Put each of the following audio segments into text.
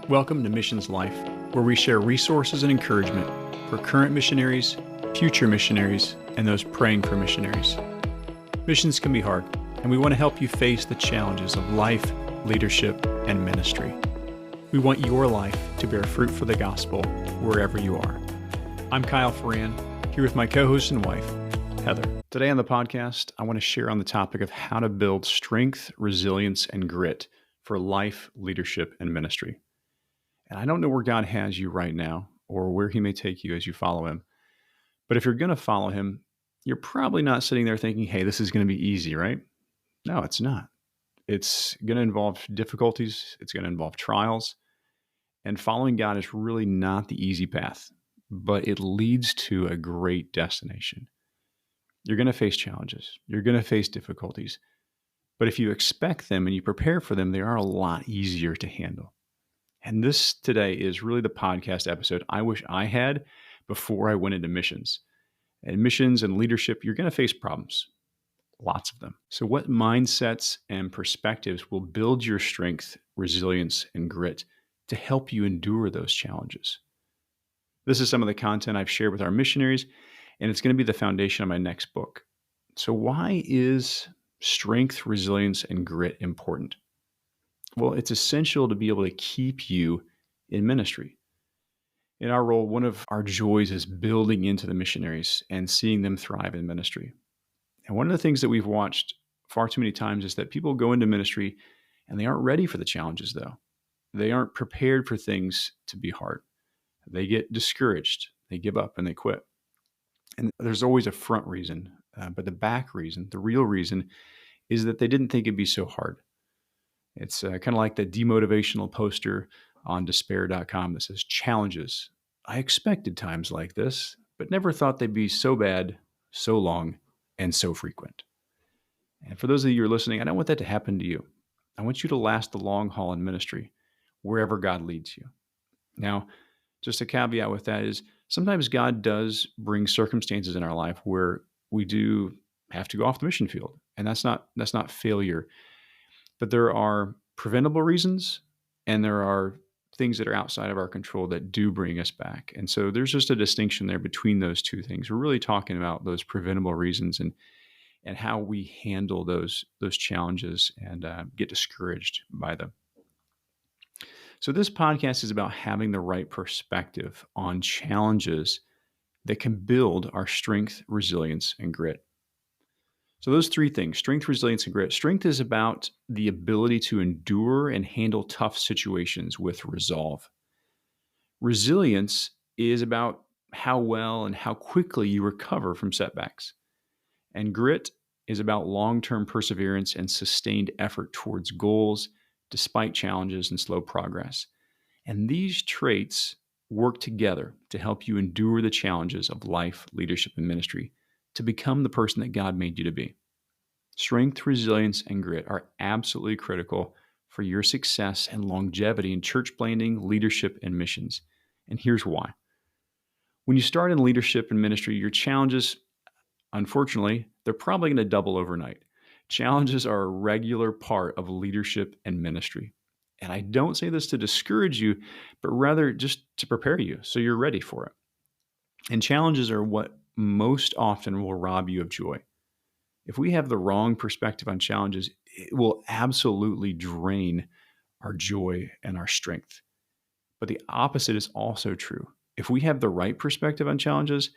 Welcome to Missions Life, where we share resources and encouragement for current missionaries, future missionaries, and those praying for missionaries. Missions can be hard, and we want to help you face the challenges of life, leadership, and ministry. We want your life to bear fruit for the gospel wherever you are. I'm Kyle Ferran, here with my co-host and wife, Heather. Today on the podcast, I want to share on the topic of how to build strength, resilience, and grit for life, leadership, and ministry. And I don't know where God has you right now or where he may take you as you follow him. But if you're going to follow him, you're probably not sitting there thinking, hey, this is going to be easy, right? No, it's not. It's going to involve difficulties. It's going to involve trials. And following God is really not the easy path, but it leads to a great destination. You're going to face challenges. You're going to face difficulties. But if you expect them and you prepare for them, they are a lot easier to handle. And this today is really the podcast episode I wish I had before I went into missions. And missions and leadership, you're going to face problems, lots of them. So what mindsets and perspectives will build your strength, resilience, and grit to help you endure those challenges? This is some of the content I've shared with our missionaries, and it's going to be the foundation of my next book. So why is strength, resilience, and grit important? Well, it's essential to be able to keep you in ministry. In our role, one of our joys is building into the missionaries and seeing them thrive in ministry. And one of the things that we've watched far too many times is that people go into ministry and they aren't ready for the challenges, though. They aren't prepared for things to be hard. They get discouraged, they give up, and they quit. And there's always a front reason, but the back reason, the real reason, is that they didn't think it'd be so hard. It's kind of like the demotivational poster on despair.com that says, challenges. I expected times like this, but never thought they'd be so bad, so long, and so frequent. And for those of you who are listening, I don't want that to happen to you. I want you to last the long haul in ministry, wherever God leads you. Now, just a caveat with that is sometimes God does bring circumstances in our life where we do have to go off the mission field. And that's not failure. But there are preventable reasons, and there are things that are outside of our control that do bring us back. And so there's just a distinction there between those two things. We're really talking about those preventable reasons and how we handle those challenges and get discouraged by them. So this podcast is about having the right perspective on challenges that can build our strength, resilience, and grit. So those three things, strength, resilience, and grit. Strength is about the ability to endure and handle tough situations with resolve. Resilience is about how well and how quickly you recover from setbacks. And grit is about long-term perseverance and sustained effort towards goals despite challenges and slow progress. And these traits work together to help you endure the challenges of life, leadership, and ministry to become the person that God made you to be. Strength, resilience, and grit are absolutely critical for your success and longevity in church planting, leadership, and missions. And here's why. When you start in leadership and ministry, your challenges, unfortunately, they're probably going to double overnight. Challenges are a regular part of leadership and ministry. And I don't say this to discourage you, but rather just to prepare you so you're ready for it. And challenges are what most often will rob you of joy. If we have the wrong perspective on challenges, it will absolutely drain our joy and our strength. But the opposite is also true. If we have the right perspective on challenges,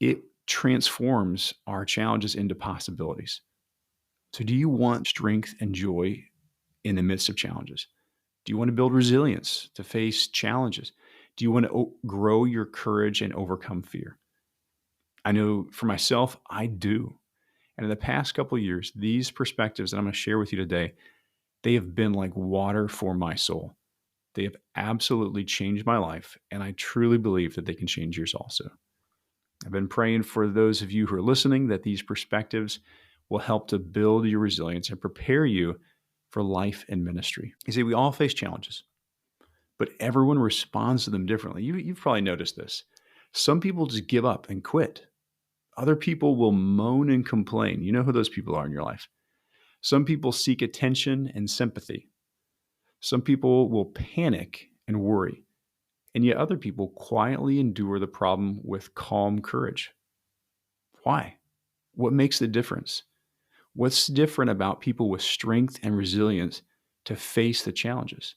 it transforms our challenges into possibilities. So do you want strength and joy in the midst of challenges? Do you want to build resilience to face challenges? Do you want to grow your courage and overcome fear? I know for myself, I do. And in the past couple of years, these perspectives that I'm going to share with you today, they have been like water for my soul. They have absolutely changed my life, and I truly believe that they can change yours also. I've been praying for those of you who are listening that these perspectives will help to build your resilience and prepare you for life and ministry. You see, we all face challenges, but everyone responds to them differently. You've probably noticed this. Some people just give up and quit. Other people will moan and complain. You know who those people are in your life. Some people seek attention and sympathy. Some people will panic and worry. And yet other people quietly endure the problem with calm courage. Why? What makes the difference? What's different about people with strength and resilience to face the challenges?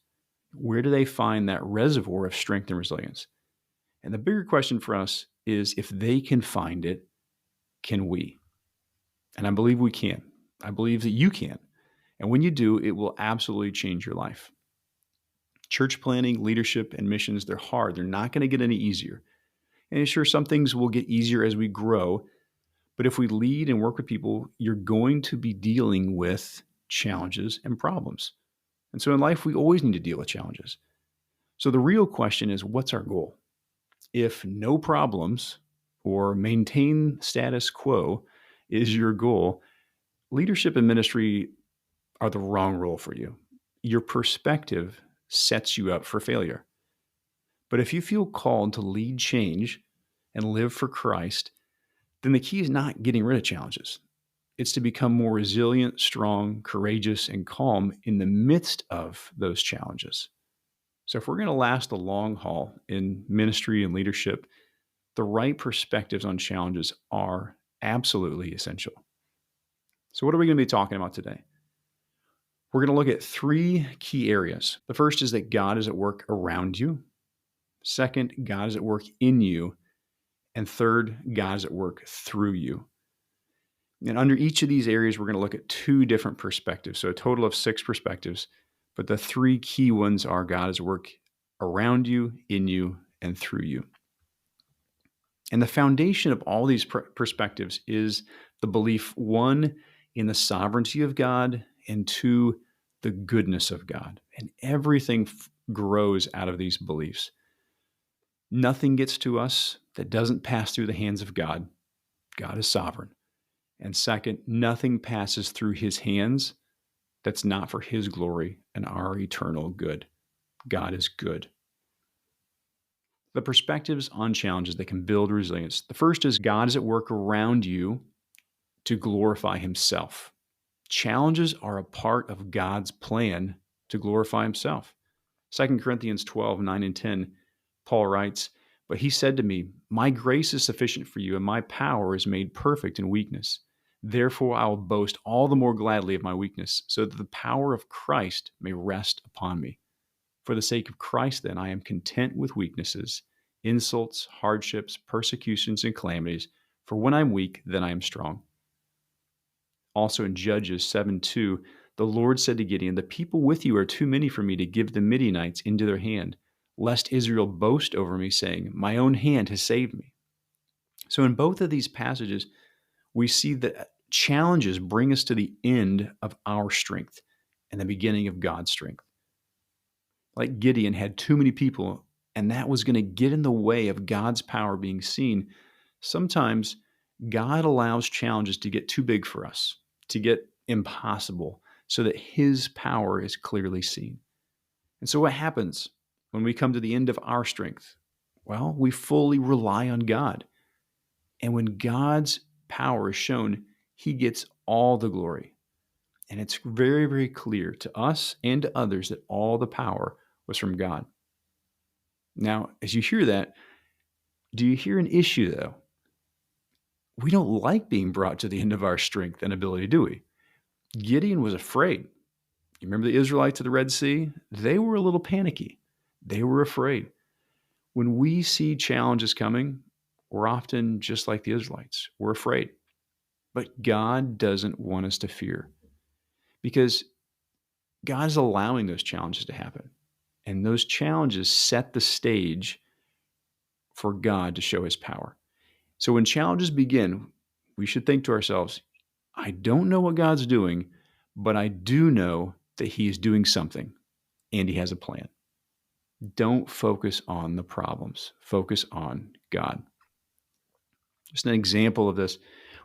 Where do they find that reservoir of strength and resilience? And the bigger question for us is, if they can find it, can we? And I believe we can. I believe that you can. And when you do, it will absolutely change your life. Church planning, leadership, and missions, they're hard. They're not going to get any easier. And sure, some things will get easier as we grow. But if we lead and work with people, you're going to be dealing with challenges and problems. And so in life, we always need to deal with challenges. So the real question is, what's our goal? If no problems or maintain status quo is your goal, leadership and ministry are the wrong role for you. Your perspective sets you up for failure. But if you feel called to lead change and live for Christ, then the key is not getting rid of challenges. It's to become more resilient, strong, courageous, and calm in the midst of those challenges. So if we're going to last the long haul in ministry and leadership, the right perspectives on challenges are absolutely essential. So what are we going to be talking about today? We're going to look at three key areas. The first is that God is at work around you. Second, God is at work in you. And third, God is at work through you. And under each of these areas, we're going to look at two different perspectives. So a total of 6 perspectives. But the three key ones are God is at work around you, in you, and through you. And the foundation of all these perspectives is the belief, 1, in the sovereignty of God, and 2, the goodness of God. And everything grows out of these beliefs. Nothing gets to us that doesn't pass through the hands of God. God is sovereign. And second, nothing passes through his hands that's not for his glory and our eternal good. God is good. The perspectives on challenges that can build resilience. The first is God is at work around you to glorify himself. Challenges are a part of God's plan to glorify himself. 2 Corinthians 12:9 and 10, Paul writes, "But he said to me, my grace is sufficient for you, and my power is made perfect in weakness. Therefore I will boast all the more gladly of my weakness, so that the power of Christ may rest upon me. For the sake of Christ, then, I am content with weaknesses, insults, hardships, persecutions, and calamities. For when I'm weak, then I am strong." Also in Judges 7:2, the Lord said to Gideon, "The people with you are too many for me to give the Midianites into their hand, lest Israel boast over me, saying, my own hand has saved me." So in both of these passages, we see that challenges bring us to the end of our strength and the beginning of God's strength. Like Gideon had too many people, and that was going to get in the way of God's power being seen. Sometimes God allows challenges to get too big for us, to get impossible, so that his power is clearly seen. And so what happens when we come to the end of our strength? Well, we fully rely on God. And when God's power is shown, he gets all the glory. And it's very, very clear to us and to others that all the power was from God. Now, as you hear that, do you hear an issue, though? We don't like being brought to the end of our strength and ability, do we? Gideon was afraid. You remember the Israelites at the Red Sea? They were a little panicky. They were afraid. When we see challenges coming, we're often just like the Israelites. We're afraid. But God doesn't want us to fear, because God is allowing those challenges to happen. And those challenges set the stage for God to show his power. So when challenges begin, we should think to ourselves, I don't know what God's doing, but I do know that he is doing something and he has a plan. Don't focus on the problems. Focus on God. Just an example of this.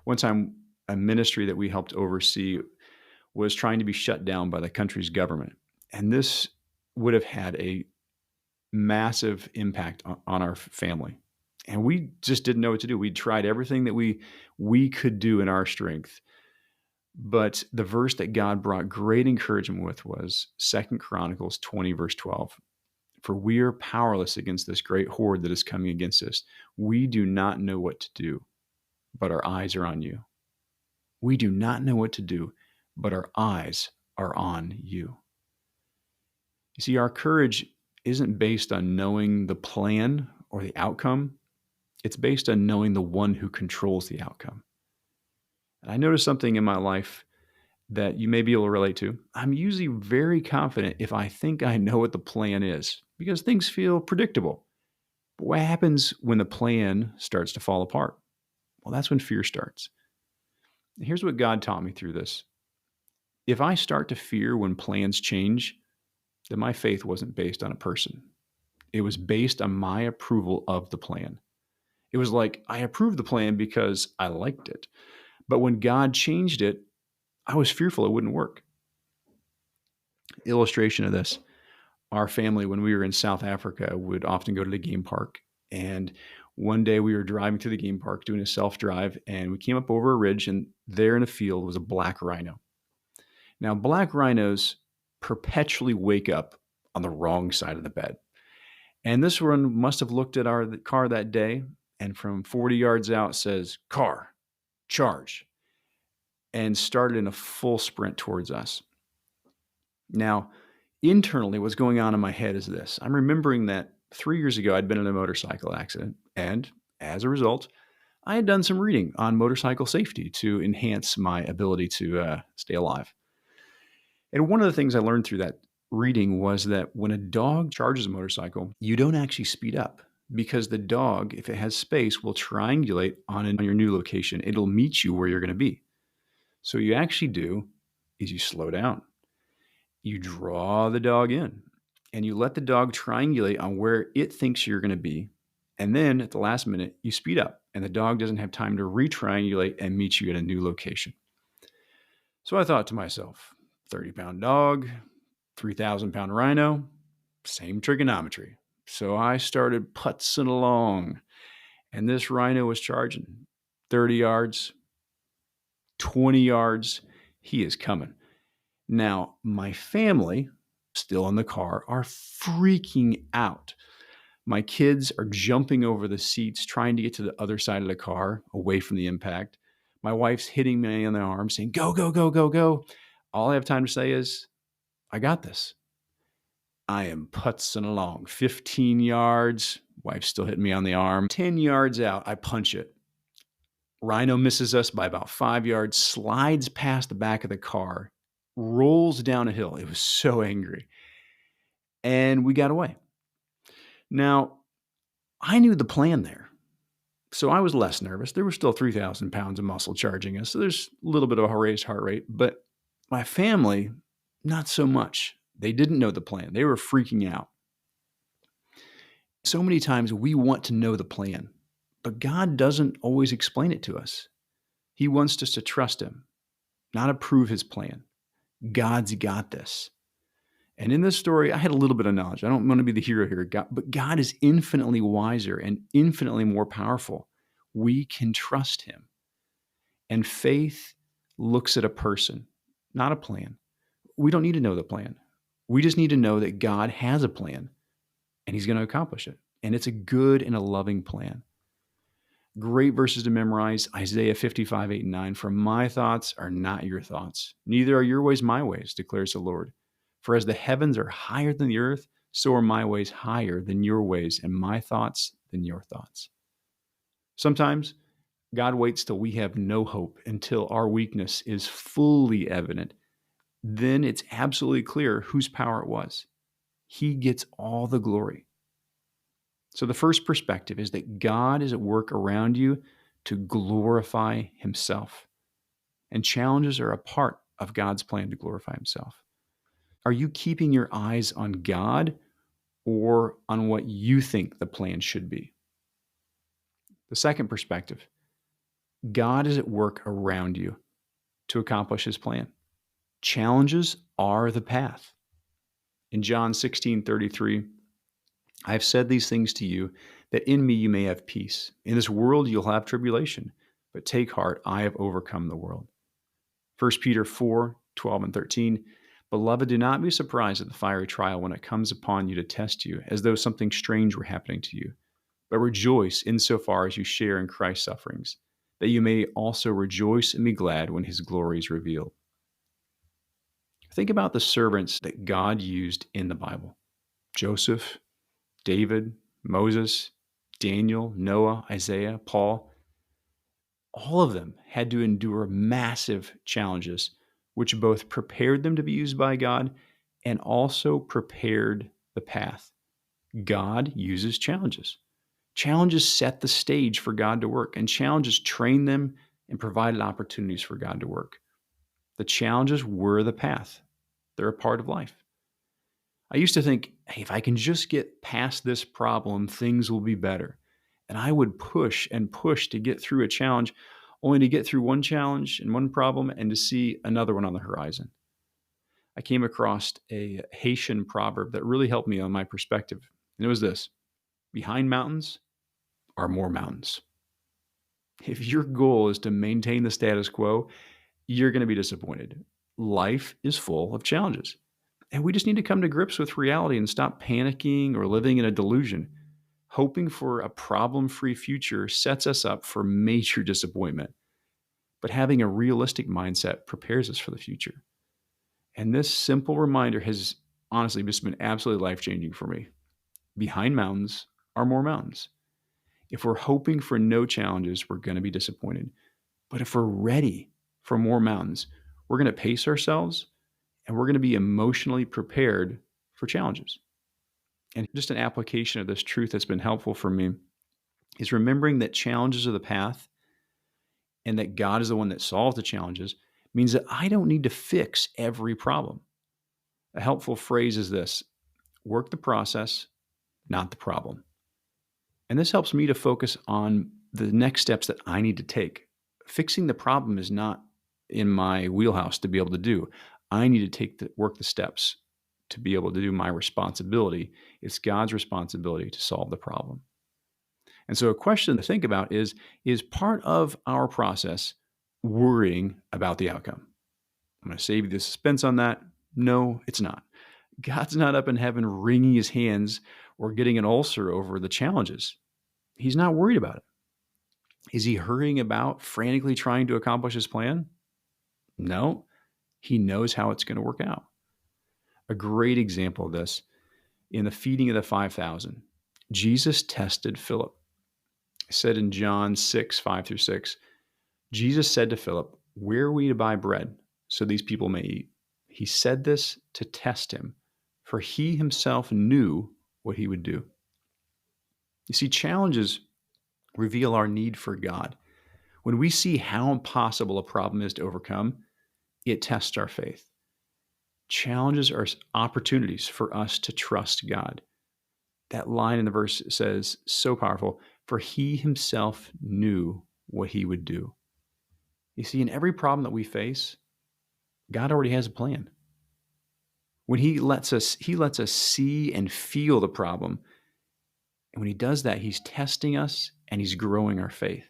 One time, a ministry that we helped oversee was trying to be shut down by the country's government. And this would have had a massive impact on our family. And we just didn't know what to do. We tried everything that we could do in our strength. But the verse that God brought great encouragement with was 2 Chronicles 20, verse 12. For we are powerless against this great horde that is coming against us. We do not know what to do, but our eyes are on you. We do not know what to do, but our eyes are on you. You see, our courage isn't based on knowing the plan or the outcome. It's based on knowing the one who controls the outcome. And I noticed something in my life that you may be able to relate to. I'm usually very confident if I think I know what the plan is because things feel predictable. But what happens when the plan starts to fall apart? Well, that's when fear starts. And here's what God taught me through this. If I start to fear when plans change, then my faith wasn't based on a person. It was based on my approval of the plan. It was like I approved the plan because I liked it. But when God changed it, I was fearful it wouldn't work. Illustration of this. Our family, when we were in South Africa, would often go to the game park. And one day we were driving through the game park doing a self-drive, and we came up over a ridge, and there in a field was a black rhino. Now, black rhinos perpetually wake up on the wrong side of the bed. And this one must have looked at our car that day and from 40 yards out says, "Car, charge," and started in a full sprint towards us. Now, internally, what's going on in my head is this. I'm remembering that 3 years ago, I'd been in a motorcycle accident. And as a result, I had done some reading on motorcycle safety to enhance my ability to stay alive. And one of the things I learned through that reading was that when a dog charges a motorcycle, you don't actually speed up because the dog, if it has space, will triangulate on your new location. It'll meet you where you're going to be. So what you actually do is you slow down. You draw the dog in and you let the dog triangulate on where it thinks you're going to be. And then at the last minute, you speed up and the dog doesn't have time to retriangulate and meet you at a new location. So I thought to myself, 30-pound dog, 3,000-pound rhino, same trigonometry. So I started putzing along, and this rhino was charging 30 yards, 20 yards. He is coming. Now, my family, still in the car, are freaking out. My kids are jumping over the seats, trying to get to the other side of the car, away from the impact. My wife's hitting me on the arm, saying, "Go, go, go, go, go." All I have time to say is, "I got this." I am putzing along 15 yards. Wife's still hitting me on the arm. 10 yards out, I punch it. Rhino misses us by about 5 yards, slides past the back of the car, rolls down a hill. It was so angry. And we got away. Now, I knew the plan there. So I was less nervous. There was still 3,000 pounds of muscle charging us. So there's a little bit of a raised heart rate. But my family, not so much. They didn't know the plan. They were freaking out. So many times we want to know the plan, but God doesn't always explain it to us. He wants us to trust him, not approve his plan. God's got this. And in this story, I had a little bit of knowledge. I don't want to be the hero here, but God is infinitely wiser and infinitely more powerful. We can trust him. And faith looks at a person, not a plan. We don't need to know the plan. We just need to know that God has a plan and he's going to accomplish it. And it's a good and a loving plan. Great verses to memorize. Isaiah 55, 8 and 9. "For my thoughts are not your thoughts. Neither are your ways my ways, declares the Lord. For as the heavens are higher than the earth, so are my ways higher than your ways, and my thoughts than your thoughts." Sometimes God waits till we have no hope, until our weakness is fully evident. Then it's absolutely clear whose power it was. He gets all the glory. So the first perspective is that God is at work around you to glorify himself. And challenges are a part of God's plan to glorify himself. Are you keeping your eyes on God or on what you think the plan should be? The second perspective, God is at work around you to accomplish his plan. Challenges are the path. In John 16:33, "I have said these things to you, that in me you may have peace. In this world you'll have tribulation, but take heart, I have overcome the world." 1 Peter 4:12 and 13, Beloved, do not be surprised at the fiery trial when it comes upon you to test you, as though something strange were happening to you. But rejoice insofar as you share in Christ's sufferings, that you may also rejoice and be glad when his glory is revealed. Think about the servants that God used in the Bible: Joseph, David, Moses, Daniel, Noah, Isaiah, Paul. All of them had to endure massive challenges, which both prepared them to be used by God and also prepared the path. God uses challenges. Challenges set the stage for God to work, and challenges train them and provided opportunities for God to work. The challenges were the path. They're a part of life. I used to think, hey, if I can just get past this problem, things will be better. And I would push and push to get through a challenge, only to get through one challenge and one problem and to see another one on the horizon. I came across a Haitian proverb that really helped me on my perspective. And it was this: behind mountains are more mountains. If your goal is to maintain the status quo, you're going to be disappointed. Life is full of challenges. And we just need to come to grips with reality and stop panicking or living in a delusion. Hoping for a problem-free future sets us up for major disappointment. But having a realistic mindset prepares us for the future. And this simple reminder has honestly just been absolutely life-changing for me. Behind mountains are more mountains. If we're hoping for no challenges, we're going to be disappointed. But if we're ready for more mountains, we're going to pace ourselves and we're going to be emotionally prepared for challenges. And just an application of this truth that's been helpful for me is remembering that challenges are the path and that God is the one that solves the challenges means that I don't need to fix every problem. A helpful phrase is this: work the process, not the problem. And this helps me to focus on the next steps that I need to take. Fixing the problem is not in my wheelhouse to be able to do. I need to work the steps to be able to do my responsibility. It's God's responsibility to solve the problem. And so a question to think about is part of our process worrying about the outcome? I'm going to save you the suspense on that. No, it's not. God's not up in heaven wringing his hands or getting an ulcer over the challenges. He's not worried about it. Is he hurrying about, frantically trying to accomplish his plan? No, he knows how it's going to work out. A great example of this, in the feeding of the 5,000, Jesus tested Philip. It said in John 6, 5-6, Jesus said to Philip, "Where are we to buy bread so these people may eat?" He said this to test him, for he himself knew what he would do. You see, challenges reveal our need for God. When we see how impossible a problem is to overcome, it tests our faith. Challenges are opportunities for us to trust God. That line in the verse says, so powerful, for he himself knew what he would do. You see, in every problem that we face, God already has a plan. When he lets us see and feel the problem. And when he does that, he's testing us and he's growing our faith.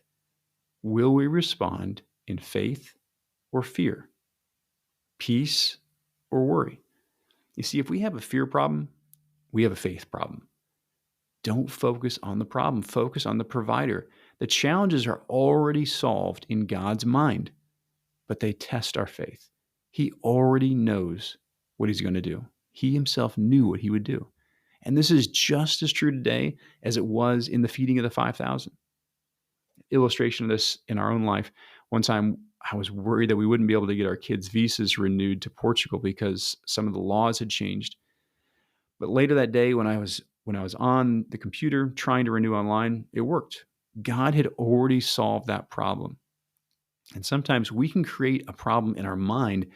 Will we respond in faith or fear? Peace or worry? You see, if we have a fear problem, we have a faith problem. Don't focus on the problem. Focus on the provider. The challenges are already solved in God's mind, but they test our faith. He already knows what he's going to do. He himself knew what he would do. And this is just as true today as it was in the feeding of the 5,000. Illustration of this in our own life. One time I was worried that we wouldn't be able to get our kids' visas renewed to Portugal because some of the laws had changed. But later that day when I was on the computer trying to renew online, it worked. God had already solved that problem. And sometimes we can create a problem in our mind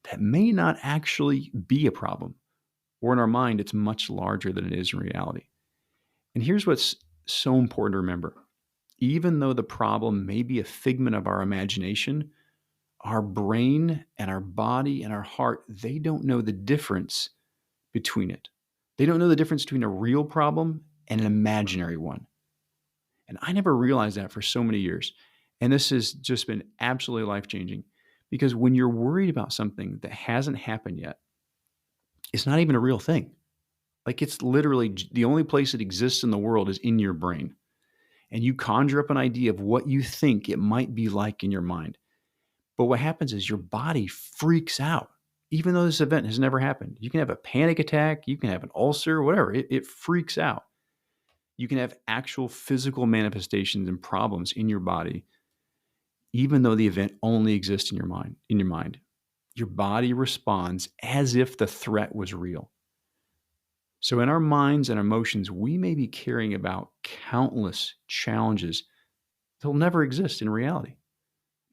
that may not actually be a problem. Or in our mind, it's much larger than it is in reality. And here's what's so important to remember. Even though the problem may be a figment of our imagination, our brain and our body and our heart, they don't know the difference between it. They don't know the difference between a real problem and an imaginary one. And I never realized that for so many years. And this has just been absolutely life-changing because when you're worried about something that hasn't happened yet, It's not even a real thing. Like it's literally the only place it exists in the world is in your brain. And you conjure up an idea of what you think it might be like in your mind. But what happens is your body freaks out, even though this event has never happened. You can have a panic attack, you can have an ulcer, whatever. It freaks out. You can have actual physical manifestations and problems in your body, even though the event only exists in your mind. Your body responds as if the threat was real. So in our minds and emotions, we may be carrying about countless challenges that will never exist in reality.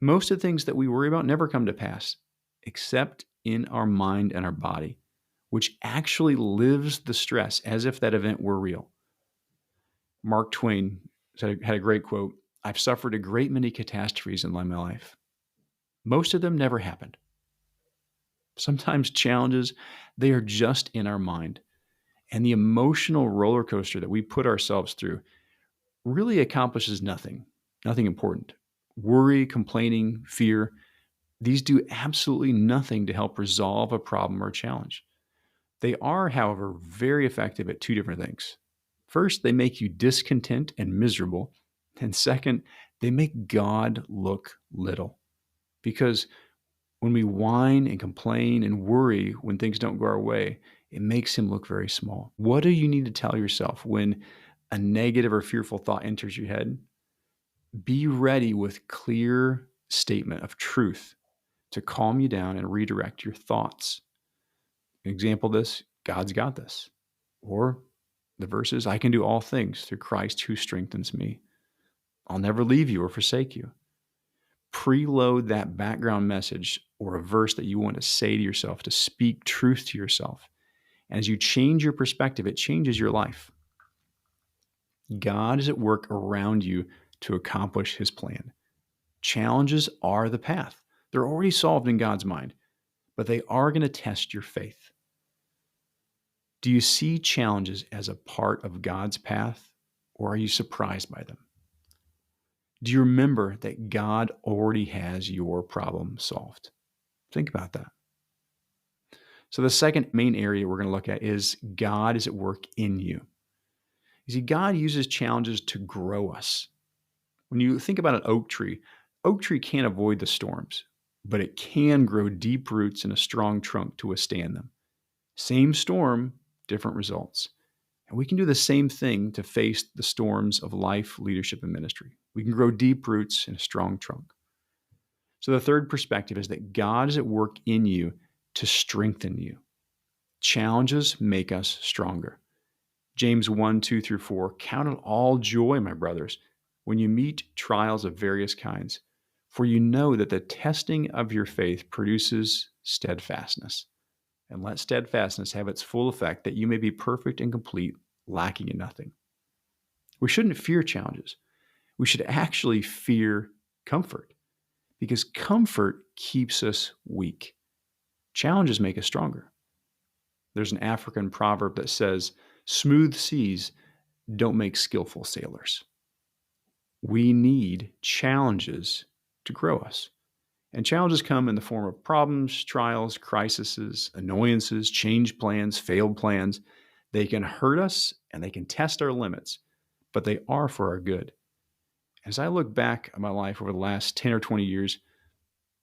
Most of the things that we worry about never come to pass, except in our mind and our body, which actually lives the stress as if that event were real. Mark Twain had a great quote: "I've suffered a great many catastrophes in my life. Most of them never happened." Sometimes challenges, they are just in our mind. And the emotional roller coaster that we put ourselves through really accomplishes nothing important. Worry, complaining, fear, these do absolutely nothing to help resolve a problem or challenge. They are, however, very effective at two different things. First, they make you discontent and miserable. And second, they make God look little. Because when we whine and complain and worry when things don't go our way, it makes him look very small. What do you need to tell yourself when a negative or fearful thought enters your head? Be ready with clear statement of truth to calm you down and redirect your thoughts. An example of this: God's got this. Or the verses, I can do all things through Christ who strengthens me. I'll never leave you or forsake you. Preload that background message or a verse that you want to say to yourself to speak truth to yourself. And as you change your perspective, it changes your life. God is at work around you to accomplish his plan. Challenges are the path. They're already solved in God's mind, but they are going to test your faith. Do you see challenges as a part of God's path, or are you surprised by them? Do you remember that God already has your problem solved? Think about that. So the second main area we're going to look at is God is at work in you. You see, God uses challenges to grow us. When you think about an oak tree can't avoid the storms, but it can grow deep roots and a strong trunk to withstand them. Same storm, different results. And we can do the same thing to face the storms of life, leadership, and ministry. We can grow deep roots and a strong trunk. So the third perspective is that God is at work in you to strengthen you. Challenges make us stronger. James 1:2-4, count it all joy, my brothers, when you meet trials of various kinds, for you know that the testing of your faith produces steadfastness. And let steadfastness have its full effect, that you may be perfect and complete, lacking in nothing. We shouldn't fear challenges. We should actually fear comfort, because comfort keeps us weak. Challenges make us stronger. There's an African proverb that says, smooth seas don't make skillful sailors. We need challenges to grow us. And challenges come in the form of problems, trials, crises, annoyances, change plans, failed plans. They can hurt us and they can test our limits, but they are for our good. As I look back at my life over the last 10 or 20 years,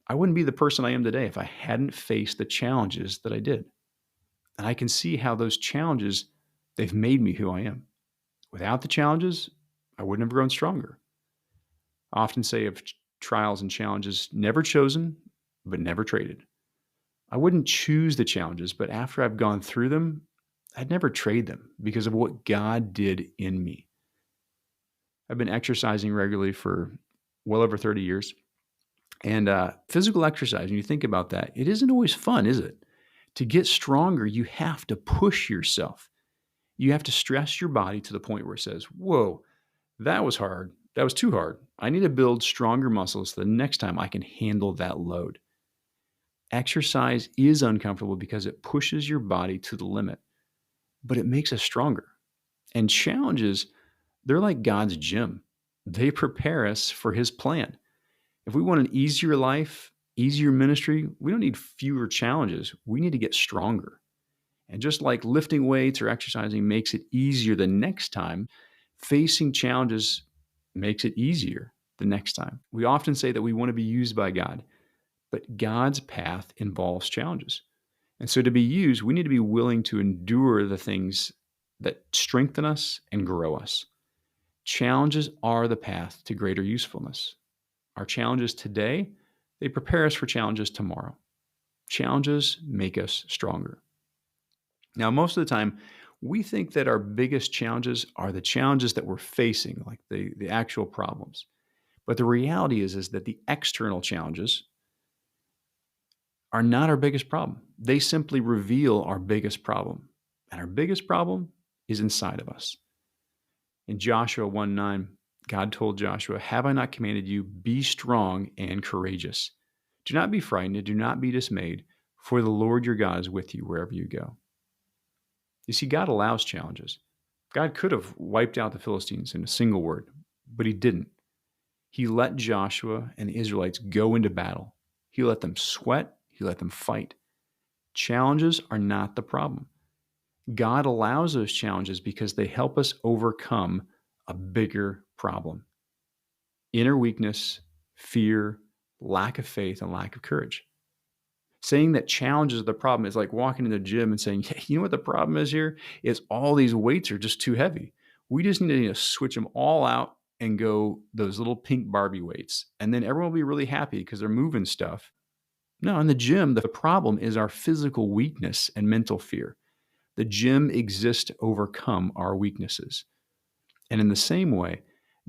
I wouldn't be the person I am today if I hadn't faced the challenges that I did. And I can see how those challenges, they've made me who I am. Without the challenges, I wouldn't have grown stronger. I often say of trials and challenges, never chosen, but never traded. I wouldn't choose the challenges, but after I've gone through them, I'd never trade them because of what God did in me. I've been exercising regularly for well over 30 years. And physical exercise, when you think about that, it isn't always fun, is it? To get stronger, you have to push yourself. You have to stress your body to the point where it says, whoa, that was hard. That was too hard. I need to build stronger muscles so the next time I can handle that load. Exercise is uncomfortable because it pushes your body to the limit, but it makes us stronger. And challenges, they're like God's gym. They prepare us for his plan. If we want an easier life, easier ministry, we don't need fewer challenges. We need to get stronger. And just like lifting weights or exercising makes it easier the next time, facing challenges makes it easier the next time. We often say that we want to be used by God, but God's path involves challenges. And so to be used, we need to be willing to endure the things that strengthen us and grow us. Challenges are the path to greater usefulness. Our challenges today, they prepare us for challenges tomorrow. Challenges make us stronger. Now, most of the time, we think that our biggest challenges are the challenges that we're facing, like the actual problems. But the reality is that the external challenges are not our biggest problem. They simply reveal our biggest problem. And our biggest problem is inside of us. In Joshua 1:9, God told Joshua, "Have I not commanded you, be strong and courageous? Do not be frightened and do not be dismayed, for the Lord your God is with you wherever you go." You see, God allows challenges. God could have wiped out the Philistines in a single word, but he didn't. He let Joshua and the Israelites go into battle. He let them sweat. He let them fight. Challenges are not the problem. God allows those challenges because they help us overcome a bigger problem: inner weakness, fear, lack of faith, and lack of courage. Saying that challenges are the problem is like walking in the gym and saying, "Hey, you know what the problem is here? Is all these weights are just too heavy. We just need to switch them all out and go those little pink Barbie weights. And then everyone will be really happy because they're moving stuff." No, in the gym, the problem is our physical weakness and mental fear. The gym exists to overcome our weaknesses. And in the same way,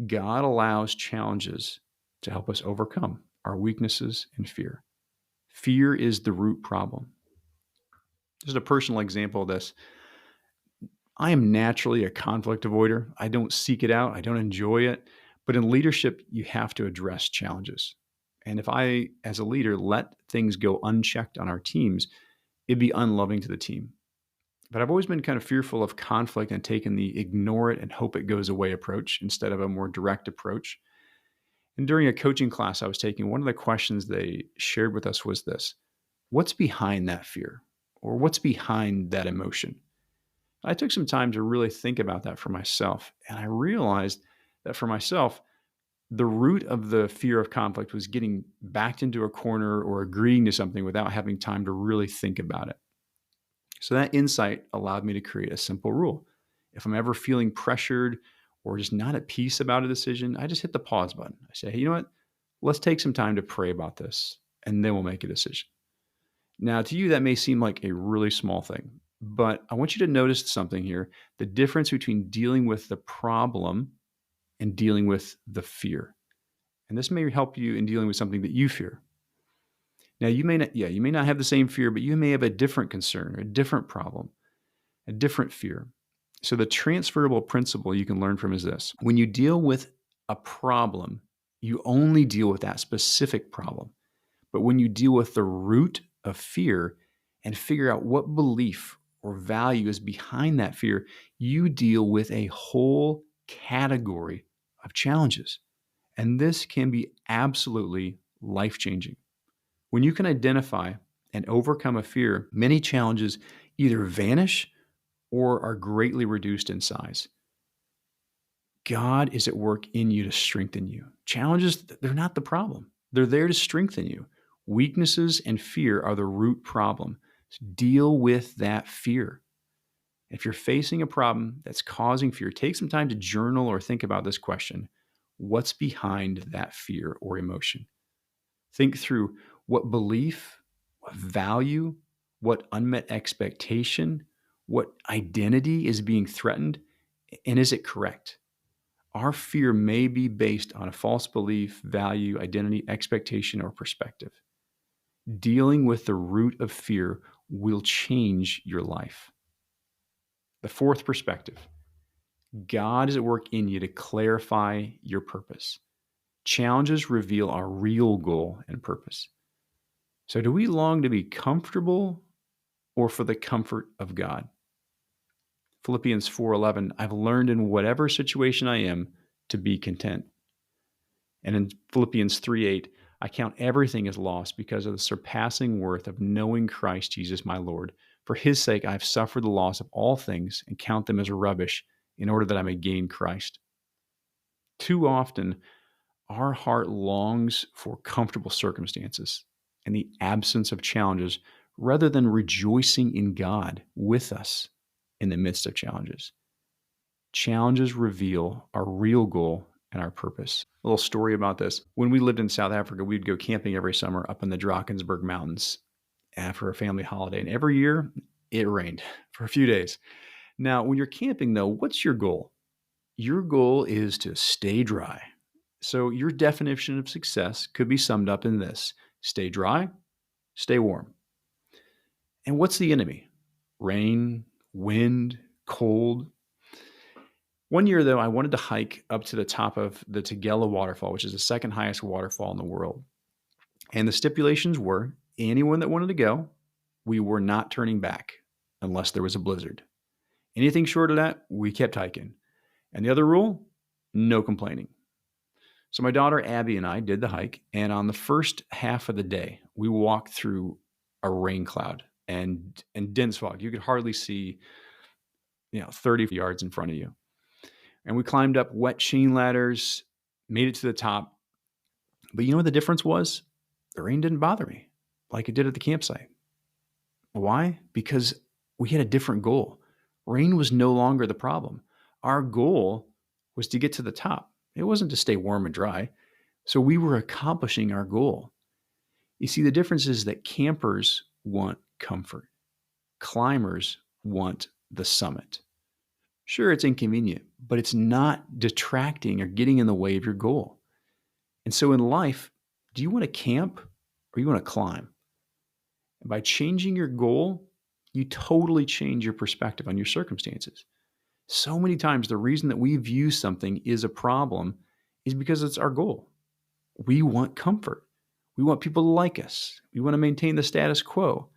God allows challenges to help us overcome our weaknesses and fear. Fear is the root problem. Just a personal example of this. I am naturally a conflict avoider. I don't seek it out. I don't enjoy it. But in leadership, you have to address challenges. And if I, as a leader, let things go unchecked on our teams, it'd be unloving to the team. But I've always been kind of fearful of conflict and taken the ignore it and hope it goes away approach instead of a more direct approach. And during a coaching class I was taking, one of the questions they shared with us was this: what's behind that fear? Or what's behind that emotion? I took some time to really think about that for myself. And I realized that for myself, the root of the fear of conflict was getting backed into a corner or agreeing to something without having time to really think about it. So that insight allowed me to create a simple rule. If I'm ever feeling pressured or just not at peace about a decision, I just hit the pause button. I say, "Hey, you know what? Let's take some time to pray about this, and then we'll make a decision." Now, to you, that may seem like a really small thing, but I want you to notice something here: the difference between dealing with the problem and dealing with the fear. And this may help you in dealing with something that you fear. Now, you may not have the same fear, but you may have a different concern, or a different problem, a different fear. So the transferable principle you can learn from is this: when you deal with a problem, you only deal with that specific problem. But when you deal with the root of fear and figure out what belief or value is behind that fear, you deal with a whole category of challenges. And this can be absolutely life-changing. When you can identify and overcome a fear, many challenges either vanish or are greatly reduced in size. God is at work in you to strengthen you. Challenges, they're not the problem. They're there to strengthen you. Weaknesses and fear are the root problem. So deal with that fear. If you're facing a problem that's causing fear, take some time to journal or think about this question: what's behind that fear or emotion? Think through what belief, what value, what unmet expectation, what identity is being threatened, and is it correct? Our fear may be based on a false belief, value, identity, expectation, or perspective. Dealing with the root of fear will change your life. The fourth perspective: God is at work in you to clarify your purpose. Challenges reveal our real goal and purpose. So, do we long to be comfortable or for the comfort of God? Philippians 4:11, I've learned in whatever situation I am to be content. And in Philippians 3:8, I count everything as loss because of the surpassing worth of knowing Christ Jesus my Lord, For his sake, I have suffered the loss of all things and count them as rubbish in order that I may gain Christ. Too often, our heart longs for comfortable circumstances and the absence of challenges rather than rejoicing in God with us in the midst of challenges. Challenges reveal our real goal and our purpose. A little story about this. When we lived in South Africa, we'd go camping every summer up in the Drakensberg Mountains after a family holiday. And every year it rained for a few days. Now, when you're camping, though, what's your goal? Your goal is to stay dry. So your definition of success could be summed up in this: stay dry, stay warm. And what's the enemy? Rain, wind, cold. One year, though, I wanted to hike up to the top of the Tugela waterfall, which is the second highest waterfall in the world. And the stipulations were anyone that wanted to go, we were not turning back unless there was a blizzard. Anything short of that, we kept hiking. And the other rule, no complaining. So my daughter Abby and I did the hike, and on the first half of the day, we walked through a rain cloud and dense fog. You could hardly see, 30 yards in front of you. And we climbed up wet chain ladders, made it to the top. But you know what the difference was? The rain didn't bother me like it did at the campsite. Why? Because we had a different goal. Rain was no longer the problem. Our goal was to get to the top. It wasn't to stay warm and dry. So we were accomplishing our goal. You see, the difference is that campers want comfort. Climbers want the summit. Sure, it's inconvenient, but it's not detracting or getting in the way of your goal. And so in life, do you want to camp or you want to climb? And by changing your goal, you totally change your perspective on your circumstances. So many times, the reason that we view something is a problem is because it's our goal. We want comfort. We want people to like us. We want to maintain the status quo.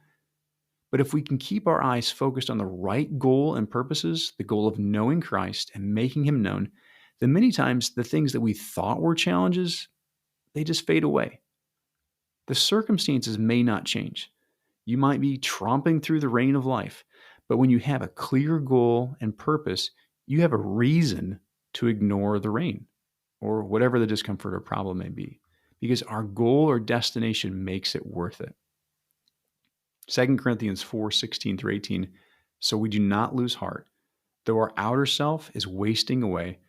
But if we can keep our eyes focused on the right goal and purposes, the goal of knowing Christ and making him known, then many times the things that we thought were challenges, they just fade away. The circumstances may not change. You might be tromping through the rain of life, but when you have a clear goal and purpose, you have a reason to ignore the rain or whatever the discomfort or problem may be, because our goal or destination makes it worth it. 2 Corinthians 4:16-18, so we do not lose heart. Though our outer self is wasting away,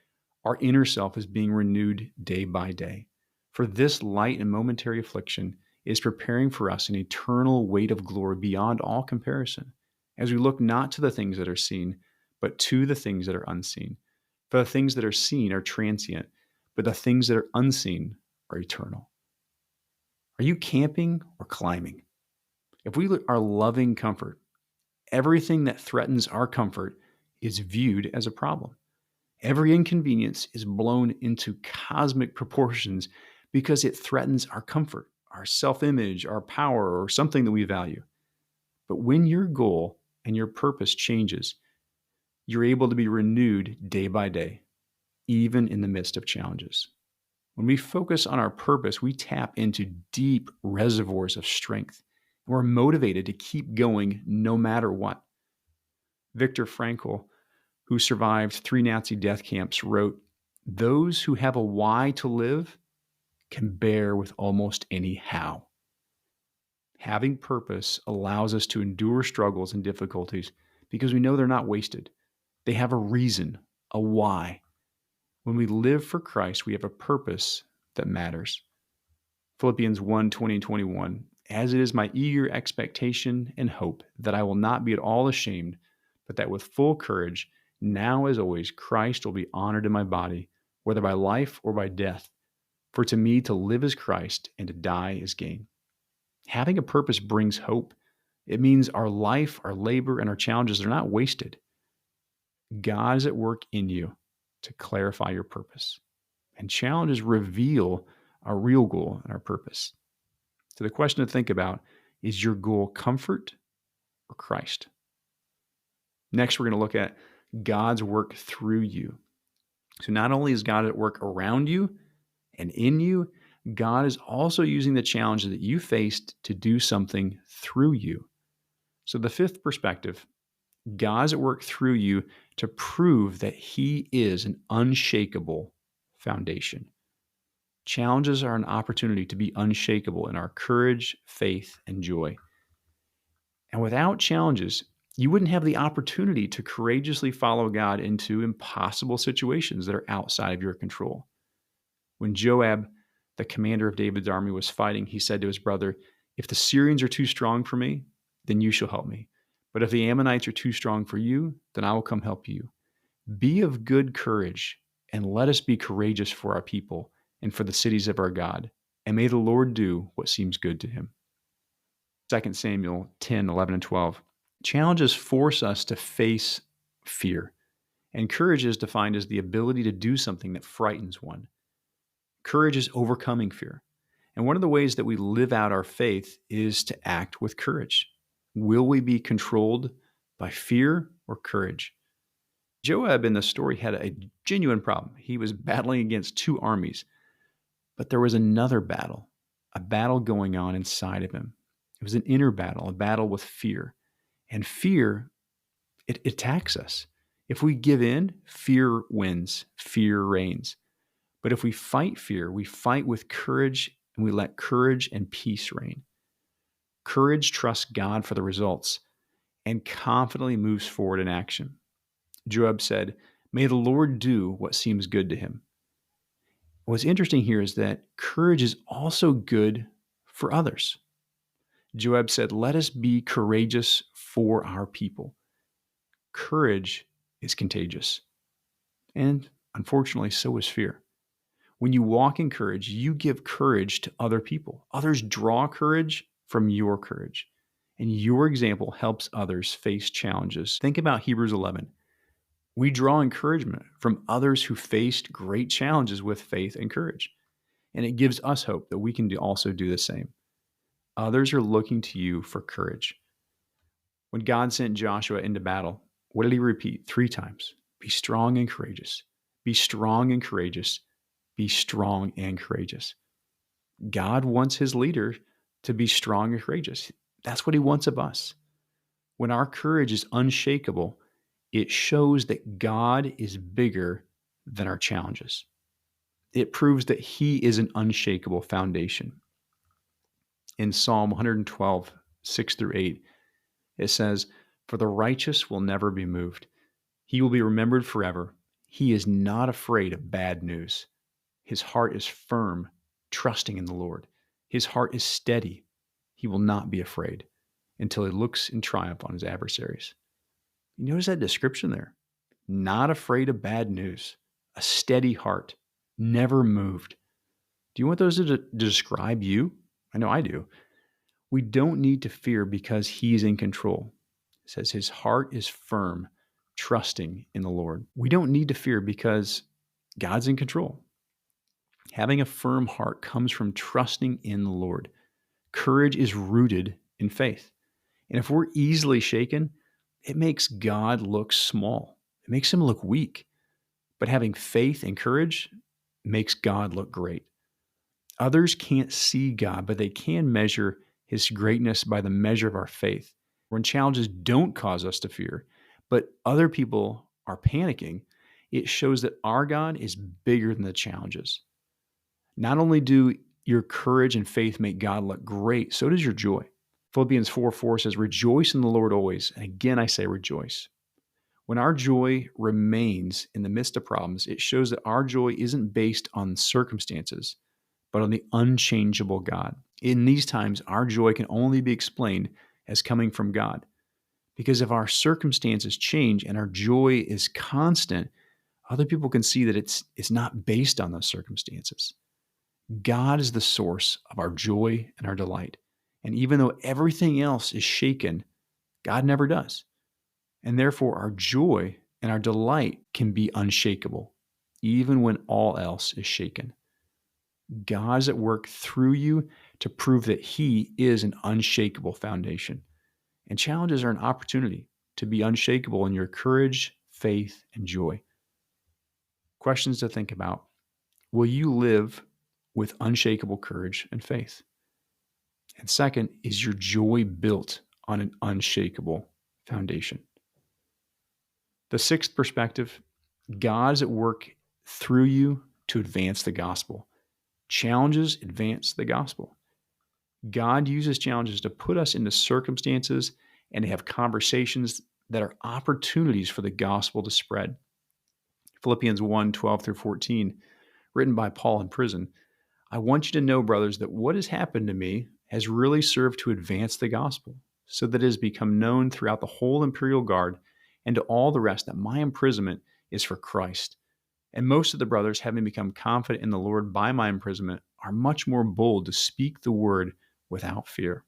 our inner self is being renewed day by day. For this light and momentary affliction is preparing for us an eternal weight of glory beyond all comparison, as we look not to the things that are seen, but to the things that are unseen. For the things that are seen are transient, but the things that are unseen are eternal. Are you camping or climbing? If we are loving comfort, everything that threatens our comfort is viewed as a problem. Every inconvenience is blown into cosmic proportions because it threatens our comfort, our self-image, our power, or something that we value. But when your goal and your purpose changes, you're able to be renewed day by day, even in the midst of challenges. When we focus on our purpose, we tap into deep reservoirs of strength. We're motivated to keep going no matter what. Viktor Frankl, who survived 3 Nazi death camps, wrote, "Those who have a why to live can bear with almost any how." Having purpose allows us to endure struggles and difficulties because we know they're not wasted. They have a reason, a why. When we live for Christ, we have a purpose that matters. Philippians 1:20-21, as it is my eager expectation and hope that I will not be at all ashamed, but that with full courage, now as always, Christ will be honored in my body, whether by life or by death. For to me to live is Christ and to die is gain. Having a purpose brings hope. It means our life, our labor, and our challenges are not wasted. God is at work in you to clarify your purpose. And challenges reveal our real goal and our purpose. So the question to think about is your goal comfort or Christ? Next, we're going to look at God's work through you. So not only is God at work around you and in you, God is also using the challenges that you faced to do something through you. So the fifth perspective, God's at work through you to prove that he is an unshakable foundation. Challenges are an opportunity to be unshakable in our courage, faith, and joy. And without challenges, you wouldn't have the opportunity to courageously follow God into impossible situations that are outside of your control. When Joab, the commander of David's army, was fighting, he said to his brother, "If the Syrians are too strong for me, then you shall help me. But if the Ammonites are too strong for you, then I will come help you. Be of good courage, and let us be courageous for our people and for the cities of our God. And may the Lord do what seems good to him." 2 Samuel 10, 11, and 12. Challenges force us to face fear. And courage is defined as the ability to do something that frightens one. Courage is overcoming fear. And one of the ways that we live out our faith is to act with courage. Will we be controlled by fear or courage? Joab in the story had a genuine problem. He was battling against two armies, but there was another battle, a battle going on inside of him. It was an inner battle, a battle with fear. And fear, it attacks us. If we give in, fear wins, fear reigns. But if we fight fear, we fight with courage, and we let courage and peace reign. Courage trusts God for the results and confidently moves forward in action. Joab said, "May the Lord do what seems good to him." What's interesting here is that courage is also good for others. Joab said, "Let us be courageous for our people." Courage is contagious. And unfortunately, so is fear. When you walk in courage, you give courage to other people. Others draw courage from your courage. And your example helps others face challenges. Think about Hebrews 11. We draw encouragement from others who faced great challenges with faith and courage. And it gives us hope that we can also do the same. Others are looking to you for courage. When God sent Joshua into battle, what did he repeat 3 times? Be strong and courageous. Be strong and courageous. Be strong and courageous. God wants his leader to be strong and courageous. That's what he wants of us. When our courage is unshakable, it shows that God is bigger than our challenges. It proves that he is an unshakable foundation. In Psalm 112, 6 through 8, it says, "For the righteous will never be moved. He will be remembered forever. He is not afraid of bad news. His heart is firm, trusting in the Lord. His heart is steady. He will not be afraid until he looks in triumph on his adversaries." You notice that description there? Not afraid of bad news, a steady heart, never moved. Do you want those to describe you? I know I do. We don't need to fear because he's in control. It says his heart is firm, trusting in the Lord. We don't need to fear because God's in control. Having a firm heart comes from trusting in the Lord. Courage is rooted in faith. And if we're easily shaken, it makes God look small. It makes him look weak. But having faith and courage makes God look great. Others can't see God, but they can measure his greatness by the measure of our faith. When challenges don't cause us to fear, but other people are panicking, it shows that our God is bigger than the challenges. Not only do your courage and faith make God look great, so does your joy. Philippians 4:4 says, "Rejoice in the Lord always." And again, I say rejoice. When our joy remains in the midst of problems, it shows that our joy isn't based on circumstances, but on the unchangeable God. In these times, our joy can only be explained as coming from God. Because if our circumstances change and our joy is constant, other people can see that it's not based on those circumstances. God is the source of our joy and our delight. And even though everything else is shaken, God never does. And therefore, our joy and our delight can be unshakable, even when all else is shaken. God is at work through you to prove that he is an unshakable foundation. And challenges are an opportunity to be unshakable in your courage, faith, and joy. Questions to think about. Will you live with unshakable courage and faith? And second, is your joy built on an unshakable foundation. The sixth perspective, God is at work through you to advance the gospel. Challenges advance the gospel. God uses challenges to put us into circumstances and to have conversations that are opportunities for the gospel to spread. Philippians 1:12-14, written by Paul in prison. I want you to know, brothers, that what has happened to me has really served to advance the gospel, so that it has become known throughout the whole imperial guard and to all the rest that my imprisonment is for Christ. And most of the brothers, having become confident in the Lord by my imprisonment, are much more bold to speak the word without fear.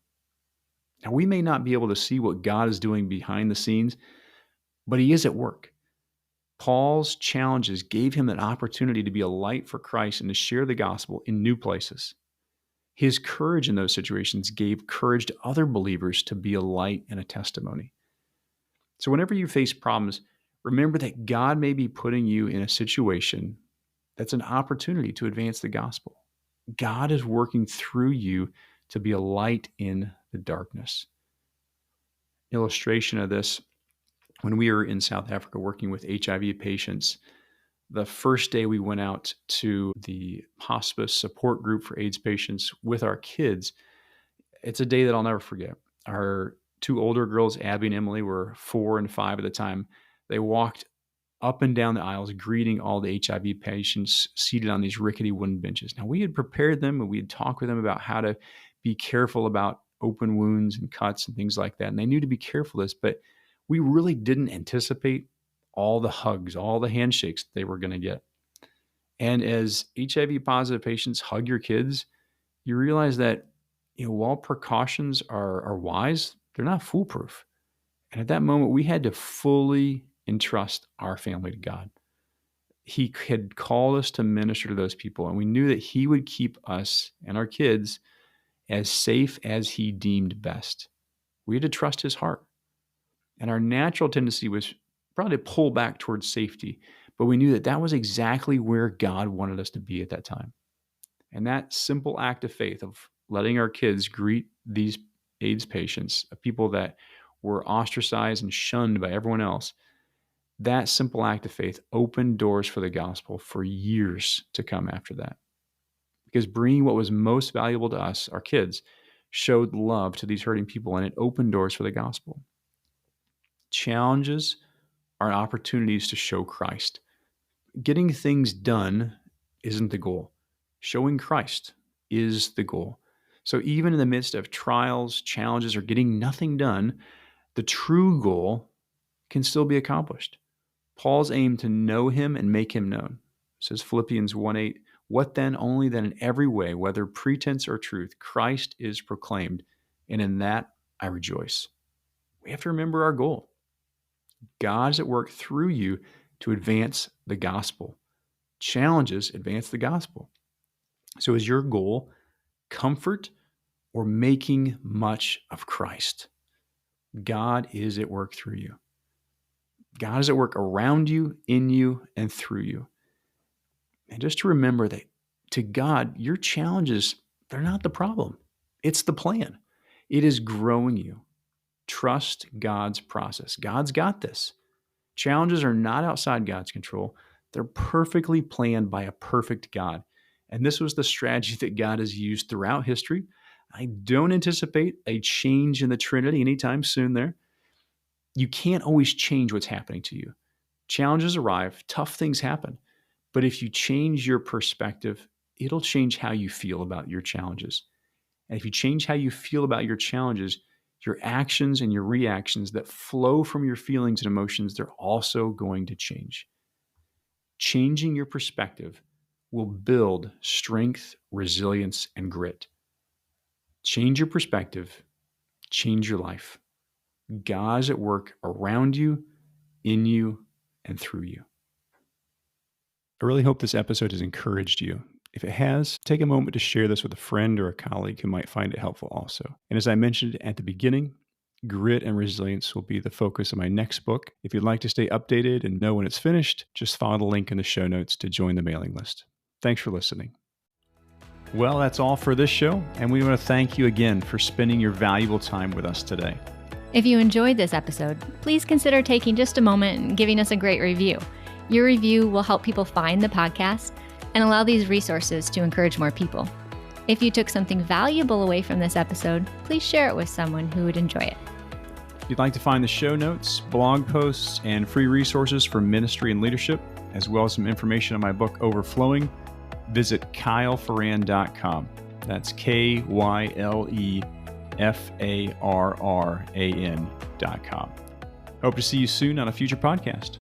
Now, we may not be able to see what God is doing behind the scenes, but he is at work. Paul's challenges gave him an opportunity to be a light for Christ and to share the gospel in new places. His courage in those situations gave courage to other believers to be a light and a testimony. So whenever you face problems, remember that God may be putting you in a situation that's an opportunity to advance the gospel. God is working through you to be a light in the darkness. Illustration of this, when we were in South Africa working with HIV patients, the first day we went out to the hospice support group for AIDS patients with our kids, it's a day that I'll never forget. Our two older girls, Abby and Emily, were 4 and 5 at the time. They walked up and down the aisles greeting all the HIV patients seated on these rickety wooden benches. Now, we had prepared them and we had talked with them about how to be careful about open wounds and cuts and things like that. And they knew to be careful of this, but we really didn't anticipate all the hugs, all the handshakes they were going to get. And as HIV positive patients hug your kids, you realize that, while precautions are wise, they're not foolproof. And at that moment, we had to fully entrust our family to God. He had called us to minister to those people, and we knew that he would keep us and our kids as safe as he deemed best. We had to trust his heart. And our natural tendency was probably to pull back towards safety, but we knew that that was exactly where God wanted us to be at that time. And that simple act of faith of letting our kids greet these AIDS patients, people that were ostracized and shunned by everyone else, that simple act of faith opened doors for the gospel for years to come after that. Because bringing what was most valuable to us, our kids, showed love to these hurting people, and it opened doors for the gospel. Challenges are opportunities to show Christ. Getting things done isn't the goal. Showing Christ is the goal. So even in the midst of trials, challenges, or getting nothing done, the true goal can still be accomplished. Paul's aim to know him and make him known. Says Philippians 1:8, what then? Only that in every way, whether pretense or truth, Christ is proclaimed, and in that I rejoice. We have to remember our goal. God is at work through you to advance the gospel. Challenges advance the gospel. So is your goal comfort or making much of Christ? God is at work through you. God is at work around you, in you, and through you. And just to remember that to God, your challenges, they're not the problem. It's the plan. It is growing you. Trust God's process. God's got this. Challenges are not outside God's control. They're perfectly planned by a perfect God. And this was the strategy that God has used throughout history. I don't anticipate a change in the Trinity anytime soon there. You can't always change what's happening to you. Challenges arrive, tough things happen. But if you change your perspective, it'll change how you feel about your challenges. And if you change how you feel about your challenges, your actions and your reactions that flow from your feelings and emotions, they're also going to change. Changing your perspective will build strength, resilience, and grit. Change your perspective, change your life. God is at work around you, in you, and through you. I really hope this episode has encouraged you. If it has, take a moment to share this with a friend or a colleague who might find it helpful also. And as I mentioned at the beginning, grit and resilience will be the focus of my next book. If you'd like to stay updated and know when it's finished, just follow the link in the show notes to join the mailing list. Thanks for listening. Well, that's all for this show, and we want to thank you again for spending your valuable time with us today. If you enjoyed this episode, please consider taking just a moment and giving us a great review. Your review will help people find the podcast and allow these resources to encourage more people. If you took something valuable away from this episode, please share it with someone who would enjoy it. If you'd like to find the show notes, blog posts, and free resources for ministry and leadership, as well as some information on my book, Overflowing, visit kylefarran.com. That's KYLEFARRAN.com. Hope to see you soon on a future podcast.